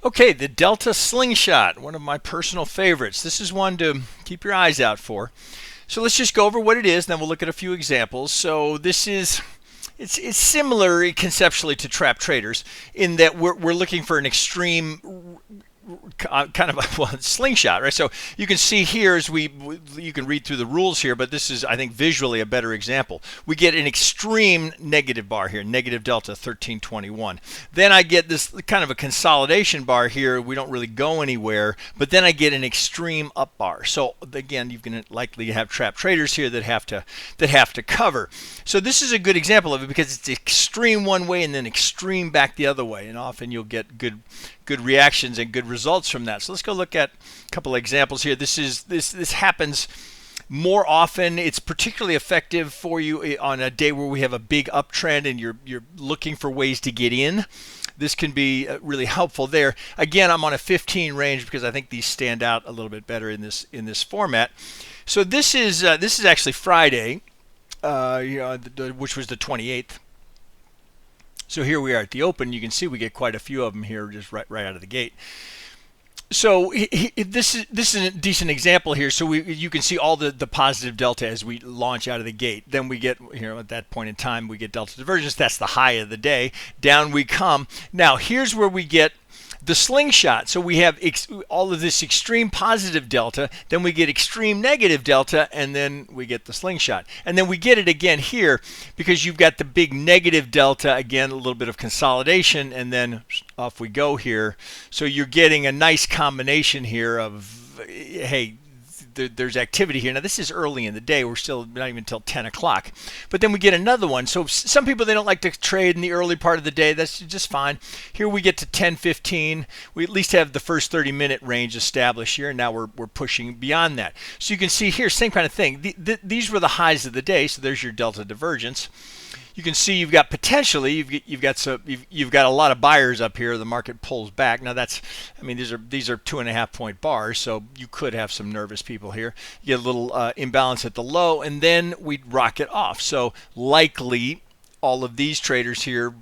Okay, the Delta Slingshot, one of my personal favorites. This is one to keep your eyes out for. So let's just go over what it is, and then we'll look at a few examples. So this is it's similar conceptually to trap traders in that we're looking for an extreme kind of well, slingshot, right? So you can see here as you can read through the rules here, but this is, I think, visually a better example. We get an extreme negative bar here, negative delta 1321. Then I get this kind of a consolidation bar here. We don't really go anywhere, but then I get an extreme up bar. So again, you're going to likely have trap traders here that have to cover. So this is a good example of it because it's extreme one way and then extreme back the other way, and often you'll get good reactions and good results from that. So let's go look at a couple of examples here. This happens more often. It's particularly effective for you on a day where we have a big uptrend and you're looking for ways to get in. This can be really helpful there. Again, I'm on a 15 range because I think these stand out a little bit better in this format. So this is actually Friday, which was the 28th. So here we are at the open. You can see we get quite a few of them here just right out of the gate. So this is a decent example here. So you can see all the positive delta as we launch out of the gate. Then we get, at that point in time, we get delta divergence. That's the high of the day. Down we come. Now here's where we get the slingshot. So we have all of this extreme positive delta, then we get extreme negative delta, and then we get the slingshot. And then we get it again here because you've got the big negative delta, again, a little bit of consolidation, and then off we go here. So you're getting a nice combination here of, hey, there's activity here. Now this is early in the day. We're still not even until 10 o'clock. But then we get another one. So some people, they don't like to trade in the early part of the day. That's just fine. Here we get to 10:15. We at least have the first 30-minute range established here. And now we're pushing beyond that. So you can see here, same kind of thing. These were the highs of the day. So there's your delta divergence. You can see you've got potentially you've got a lot of buyers up here. The market pulls back. Now these are 2.5 point bars, so you could have some nervous people here. You get a little imbalance at the low, and then we rocket off. So likely all of these traders here,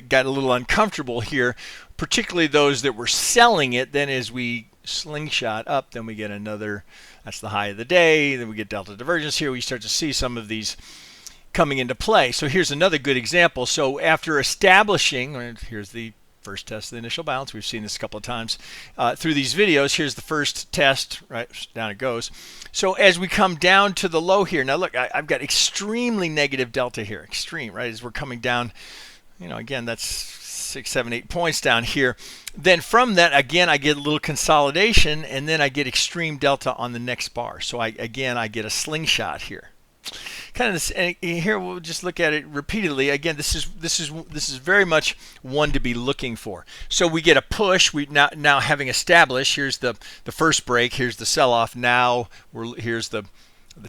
got a little uncomfortable here, particularly those that were selling it. Then as we slingshot up, then we get another. That's the high of the day. Then we get delta divergence here. We start to see some of these coming into play. So here's another good example. So after establishing, here's the first test of the initial bounce. We've seen this a couple of times through these videos. Here's the first test, right? Down it goes. So as we come down to the low here, now look, I've got extremely negative delta here, extreme, right? As we're coming down, again, that's 6, 7, 8 points down here. Then from that, again, I get a little consolidation, and then I get extreme delta on the next bar. So I get a slingshot here. Kind of this, and here we'll just look at it repeatedly. Again, this is very much one to be looking for. So we get a push. We now having established. Here's the first break. Here's the sell-off. Now here's the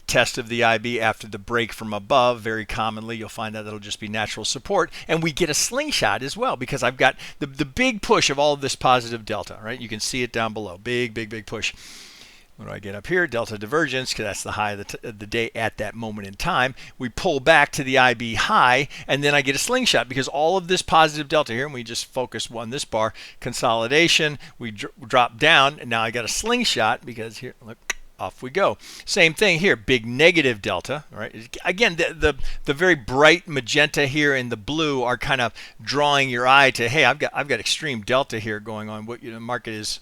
test of the IB after the break from above. Very commonly, you'll find that that'll just be natural support, and we get a slingshot as well because I've got the big push of all of this positive delta. Right, you can see it down below. Big push. What do I get up here? Delta divergence, because that's the high of the day at that moment in time. We pull back to the IB high, and then I get a slingshot because all of this positive delta here, and we just focus on this bar, consolidation, we drop down, and now I got a slingshot because here, look, off we go. Same thing here, big negative delta, right? Again, the very bright magenta here and the blue are kind of drawing your eye to, hey, I've got extreme delta here going on. What market is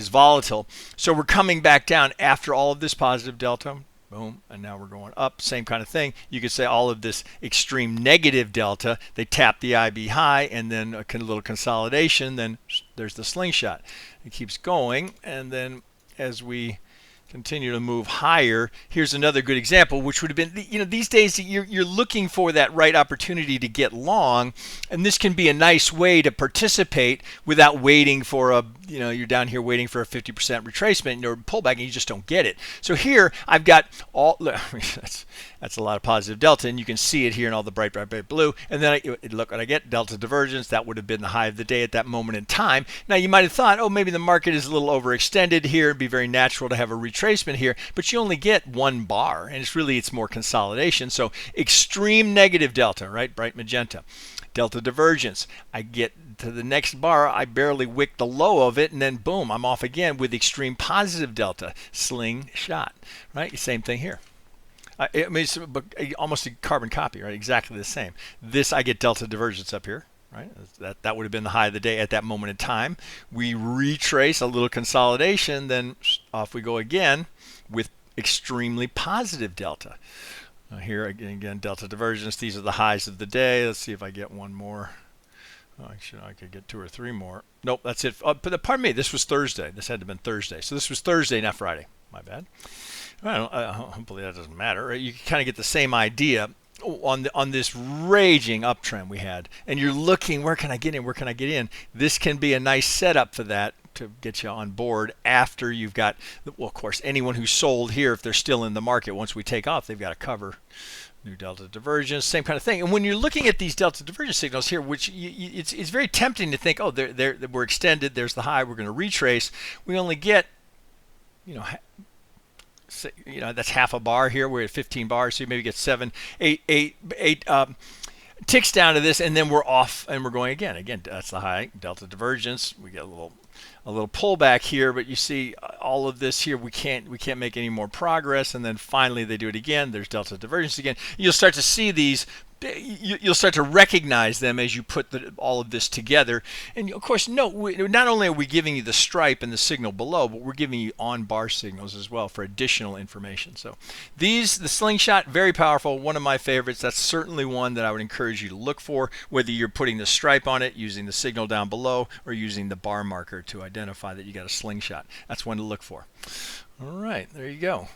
volatile. So we're coming back down after all of this positive delta. Boom, and now we're going up. Same kind of thing. You could say all of this extreme negative delta, they tap the IB high, and then a little consolidation, then there's the slingshot. It keeps going, and then as we continue to move higher, here's another good example, which would have been, these days you're looking for that right opportunity to get long, and this can be a nice way to participate without waiting for you're down here waiting for a 50% retracement or pullback, and you just don't get it. So here I've got all, that's a lot of positive delta, and you can see it here in all the bright blue. And then look what I get, delta divergence. That would have been the high of the day at that moment in time. Now you might have thought, oh, maybe the market is a little overextended here. It'd be very natural to have a retracement retracement here, but you only get one bar, and it's more consolidation. So extreme negative delta, right? Bright magenta. Delta divergence. I get to the next bar, I barely wick the low of it, and then boom, I'm off again with extreme positive delta. Slingshot, right? Same thing here. I mean, it's almost a carbon copy, right? Exactly the same. This, I get delta divergence up here, right? That would have been the high of the day at that moment in time. We retrace a little consolidation, then off we go again with extremely positive delta. Here again, delta divergence. These are the highs of the day. Let's see if I get one more. Actually, I could get 2 or 3 more. Nope, that's it. But pardon me, this was Thursday. This had to have been Thursday. So this was Thursday, not Friday. My bad. Hopefully that doesn't matter. You kind of get the same idea on this raging uptrend we had. And you're looking, where can I get in? Where can I get in? This can be a nice setup for that to get you on board after you've got, well, of course, anyone who sold here, if they're still in the market, once we take off, they've got to cover. New delta divergence, same kind of thing. And when you're looking at these delta divergence signals here, which it's very tempting to think, oh, we're extended. There's the high. We're going to retrace. We only get, that's half a bar here. We're at 15 bars, so you maybe get 7, 8 ticks down to this, and then we're off and we're going again. Again, that's the high delta divergence. We get a little pullback here, but you see all of this here, we can't make any more progress, and then finally they do it again. There's delta divergence again. You'll start to see these, you'll start to recognize them as you put all of this together. And of course, not only are we giving you the stripe and the signal below, but we're giving you on bar signals as well for additional information. So the Slingshot, very powerful, one of my favorites. That's certainly one that I would encourage you to look for, whether you're putting the stripe on it, using the signal down below, or using the bar marker to identify that you got a Slingshot. That's one to look for. All right, there you go.